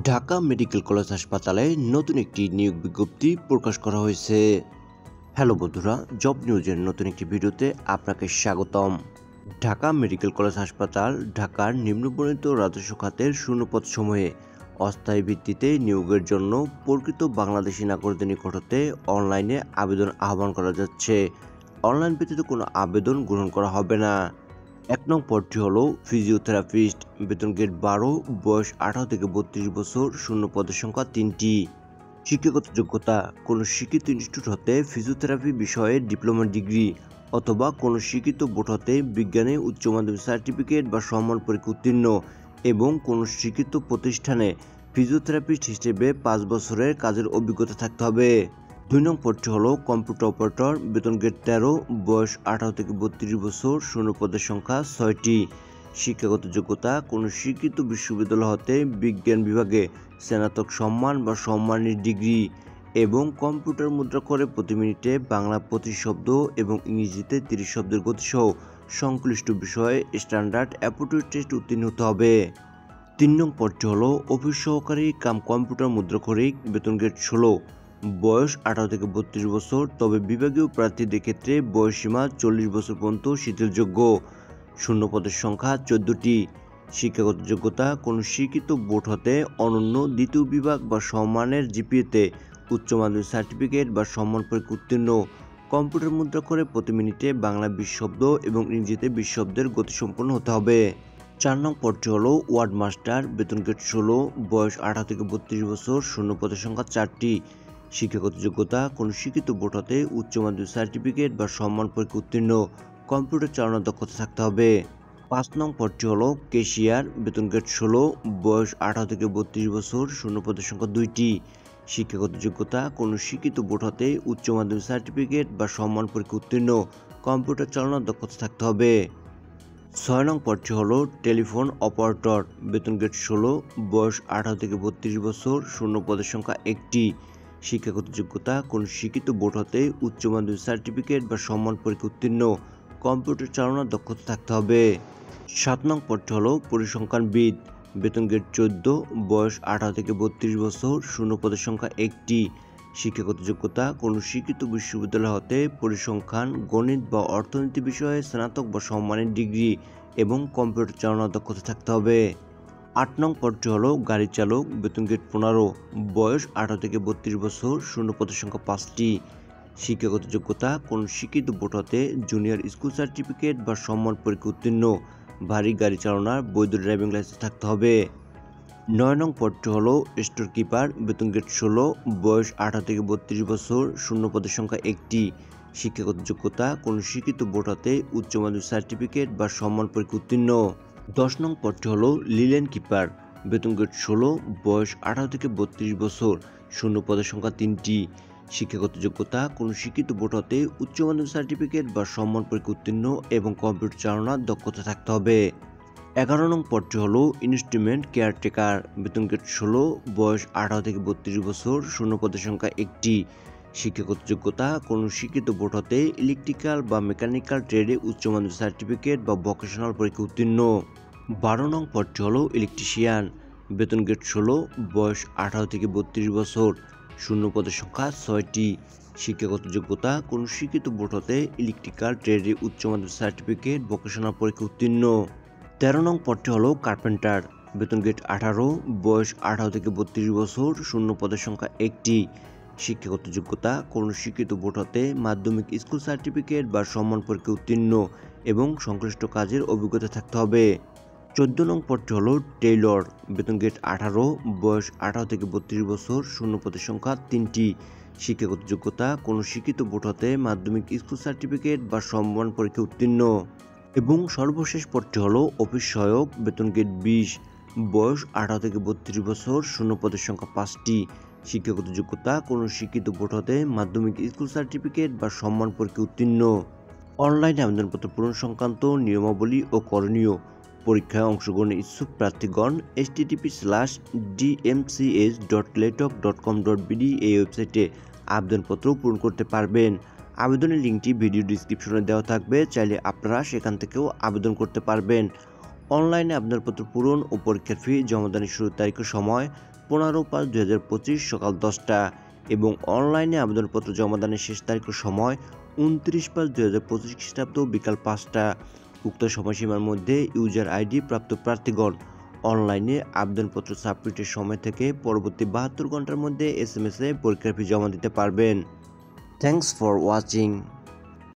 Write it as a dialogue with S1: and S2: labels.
S1: Dhaka medical college হাসপাতালে নতুন একটি নিয়োগ বিজ্ঞপ্তি প্রকাশ করা হয়েছে। হ্যালো বন্ধুরা, জব নিউজের নতুন একটি ভিডিওতে আপনাকে স্বাগতম। ঢাকা মেডিকেল কলেজ হাসপাতাল ঢাকার নিম্নবর্ণিত রাজস্ব খাতের শূন্যপদ সময়ে অস্থায়ী ভিত্তিতে নিয়োগের জন্য প্রকৃত বাংলাদেশি নাগরিকদের নিকট হতে অনলাইনে আবেদন আহ্বান করা যাচ্ছে। অনলাইন ব্যতীত কোনো আবেদন গ্রহণ করা হবে না। ১ নং পদটি হল ফিজিওথেরাপিস্ট, বেতন গ্রেড ১২, বয়স ১৮ থেকে ৩২ বছর, শূন্য পদের সংখ্যা ৩টি। শিক্ষাগত যোগ্যতা কোনো স্বীকৃত ইনস্টিটিউট হতে ফিজিওথেরাপি বিষয়ে ডিপ্লোমা ডিগ্রি অথবা কোনো স্বীকৃত বোর্ড হতে বিজ্ঞানে উচ্চ মাধ্যমিক সার্টিফিকেট বা সম্মান পরীক্ষা উত্তীর্ণ এবং কোনো স্বীকৃত প্রতিষ্ঠানে ফিজিওথেরাপিস্ট হিসেবে ৫ বছরের কাজের অভিজ্ঞতা থাকতে হবে। ২ নং পদটি হল কম্পিউটার অপারেটর, বেতন গ্রেড ১৩, বয়স ১৮ থেকে ৩২ বছর, শূন্য পদের সংখ্যা ৬টি। শিক্ষাগত যোগ্যতা কোনো স্বীকৃত বিশ্ববিদ্যালয় হতে বিজ্ঞান বিভাগে স্নাতক সম্মান বা সম্মানের ডিগ্রি এবং কম্পিউটার মুদ্রা করে প্রতি মিনিটে বাংলা ২৫ শব্দ এবং ইংরেজিতে ৩০ শব্দের গতিসহ সংশ্লিষ্ট বিষয়ে স্ট্যান্ডার্ড অ্যাপটিটিউড টেস্ট উত্তীর্ণ হতে হবে। ৩ নং পদটি হল অফিস সহকারী কাম কম্পিউটার মুদ্রাক্ষরিক, বেতন গ্রেড ১৬, বয়স ১৮ থেকে ৩২ বছর, তবে বিভাগীয় প্রার্থীদের ক্ষেত্রে বয়সসীমা ৪০ বছর পর্যন্ত শিথিলযোগ্য। শূন্য পদের সংখ্যা ১৪টি। শিক্ষাগত যোগ্যতা কোনো স্বীকৃত বোর্ড হতে অনন্য দ্বিতীয় বিভাগ বা সম্মানের জিপিএতে উচ্চ মাধ্যমিক সার্টিফিকেট বা সম্মান পরীক্ষা উত্তীর্ণ, কম্পিউটার মুদ্রা করে প্রতি মিনিটে বাংলা ২০ শব্দ এবং ইংরেজিতে ২০ শব্দের গতিসম্পন্ন হতে হবে। ৪ নং পদটি হল ওয়ার্ড মাস্টার, বেতন গ্রেড ১৬, বয়স ১৮ থেকে ৩২ বছর, শূন্য পদের সংখ্যা ৪টি। শিক্ষাগত যোগ্যতা কোনো স্বীকৃত বোর্ড হতে উচ্চ মাধ্যমিক সার্টিফিকেট বা সম্মান পরীক্ষা উত্তীর্ণ, কম্পিউটার চালানোর দক্ষতা থাকতে হবে। ৫ নং পদটি হল ক্যাশিয়ার, বেতন গ্রেড ১৬, বয়স ১৮ থেকে ৩২ বছর, শূন্য পদের সংখ্যা ২টি। শিক্ষাগত যোগ্যতা কোনো স্বীকৃত বোর্ড হতে উচ্চ মাধ্যমিক সার্টিফিকেট বা সম্মান পরীক্ষা উত্তীর্ণ, কম্পিউটার চালানোর দক্ষতা থাকতে হবে। ৬ নং পদটি হল টেলিফোন অপারেটর, বেতন গ্রেড ১৬, বয়স ১৮ থেকে ৩২ বছর, শূন্য পদের সংখ্যা ১টি। শিক্ষাগত যোগ্যতা কোনো স্বীকৃত বোর্ড হতে উচ্চ মাধ্যমিক সার্টিফিকেট বা সম্মান পরীক্ষা উত্তীর্ণ, কম্পিউটার চালানোর দক্ষতা থাকতে হবে। ৭ নং পদটি হল পরিসংখ্যানবিদ, বেতন গ্রেড ১৪, বয়স ১৮ থেকে ৩২ বছর, শূন্য পদের সংখ্যা ১টি। শিক্ষাগত যোগ্যতা কোনো স্বীকৃত বিশ্ববিদ্যালয় হতে পরিসংখ্যান, গণিত বা অর্থনীতি বিষয়ে স্নাতক বা সম্মানের ডিগ্রি এবং কম্পিউটার চালানোর দক্ষতা থাকতে হবে। ৮ নং পদটি হল গাড়ি চালক, বেতন গ্রেড ১৫, বয়স ১৮ থেকে ৩২ বছর, শূন্য পদের সংখ্যা ৫টি। শিক্ষাগত যোগ্যতা কোনো স্বীকৃত বোর্ড হতে জুনিয়র স্কুল সার্টিফিকেট বা সম্মান পরীক্ষা উত্তীর্ণ, ভারী গাড়ি চালানোর বৈধ ড্রাইভিং লাইসেন্স থাকতে হবে। ৯ নং পদটি হল স্টোর কিপার, বেতন গ্রেড ১৬, বয়স ১৮ থেকে ৩২ বছর, শূন্য পদের সংখ্যা ১টি। শিক্ষাগত যোগ্যতা কোনো স্বীকৃত বোর্ড হতে উচ্চ মাধ্যমিক সার্টিফিকেট বা সম্মান পরীক্ষা উত্তীর্ণ। ১০ নং পদটি হল লিলেন কিপার, বেতন গ্রেড ১৬, বয়স ১৮ থেকে ৩২ বছর, শূন্য পদের সংখ্যা ৩টি। শিক্ষাগত যোগ্যতা কোনো স্বীকৃত বোর্ড হতে উচ্চ মাধ্যমিক সার্টিফিকেট বা সম্মান পরীক্ষা উত্তীর্ণ এবং কম্পিউটার চালানোর দক্ষতা থাকতে হবে। ১১ নং পদটি হল ইনস্ট্রুমেন্ট কেয়ারটেকার, বেতন গ্রেড ১৬, বয়স ১৮ থেকে ৩২ বছর, শূন্য পদের সংখ্যা ১টি। শিক্ষাগত যোগ্যতা কোনো স্বীকৃত বোর্ড হতে ইলেকট্রিক্যাল বা মেকানিক্যাল ট্রেডে উচ্চ মাধ্যমিক সার্টিফিকেট বা ভোকেশনাল পরীক্ষা উত্তীর্ণ। ১২ নং পদটি হল ইলেকট্রিশিয়ান, বেতন গ্রেড ১৬, বয়স ১৮ থেকে ৩২ বছর, শূন্য পদের সংখ্যা ৬টি। শিক্ষাগত যোগ্যতা কোনো স্বীকৃত বোর্ড হতে ইলেকট্রিক্যাল ট্রেডে উচ্চ মাধ্যমিক সার্টিফিকেট, ভোকেশনাল পরীক্ষা উত্তীর্ণ। ১৩ নং পদটি হল কার্পেন্টার, বেতন গ্রেড ১৮, বয়স ১৮ থেকে ৩২ বছর, শূন্য পদের সংখ্যা ১টি। শিক্ষাগত যোগ্যতা কোনো স্বীকৃত বোর্ড হতে মাধ্যমিক স্কুল সার্টিফিকেট বা সম্মান পরীক্ষা উত্তীর্ণ এবং সংশ্লিষ্ট কাজের অভিজ্ঞতা থাকতে হবে। ১৪ নং পদটি হল টেইলর, বেতন গ্রেড ১৮, বয়স ১৮ থেকে ৩২ বছর, শূন্য পদের সংখ্যা ৩টি। শিক্ষাগত যোগ্যতা কোনো স্বীকৃত বোর্ড হতে মাধ্যমিক স্কুল সার্টিফিকেট বা সম্মান পরীক্ষা উত্তীর্ণ। এবং সর্বশেষ পদটি হল অফিস সহায়ক, বেতন গ্রেড ২০, বয়স ১৮ থেকে ৩২ বছর, শূন্য পদের সংখ্যা ৫টি। শিক্ষাগত যোগ্যতা কোনো স্বীকৃত বোর্ড হতে মাধ্যমিক স্কুল সার্টিফিকেট বা সম্মান পরীক্ষা উত্তীর্ণ। অনলাইনে আবেদনপত্র পূরণ সংক্রান্ত নিয়মাবলী ও করণীয়। পরীক্ষায় অংশগ্রহণের ইচ্ছুক প্রার্থীগণ https://dmcs.letok.com.bd এই ওয়েবসাইটে আবেদনপত্র পূরণ করতে পারবেন। আবেদনের লিঙ্কটি ভিডিও ডিসক্রিপশনে দেওয়া থাকবে, চাইলে আপনারা সেখান থেকেও আবেদন করতে পারবেন। অনলাইনে আবেদনপত্র পূরণ ও পরীক্ষার ফি জমাদানের শুরুর তারিখ ও সময় 15/5/2025 সকাল 10টা এবং অনলাইনে আবেদনপত্র জমাদানের শেষ তারিখ ও সময় 29/5/2025 খ্রিস্টাব্দ বিকাল 5টা। উক্ত সময়সীমার মধ্যে ইউজার আইডি প্রাপ্ত প্রার্থীগণ অনলাইনে আবেদনপত্র সাবমিটের সময় থেকে পরবর্তী 72 ঘন্টার মধ্যে SMS এ পরীক্ষার ফি জমা দিতে পারবেন। Thanks for watching.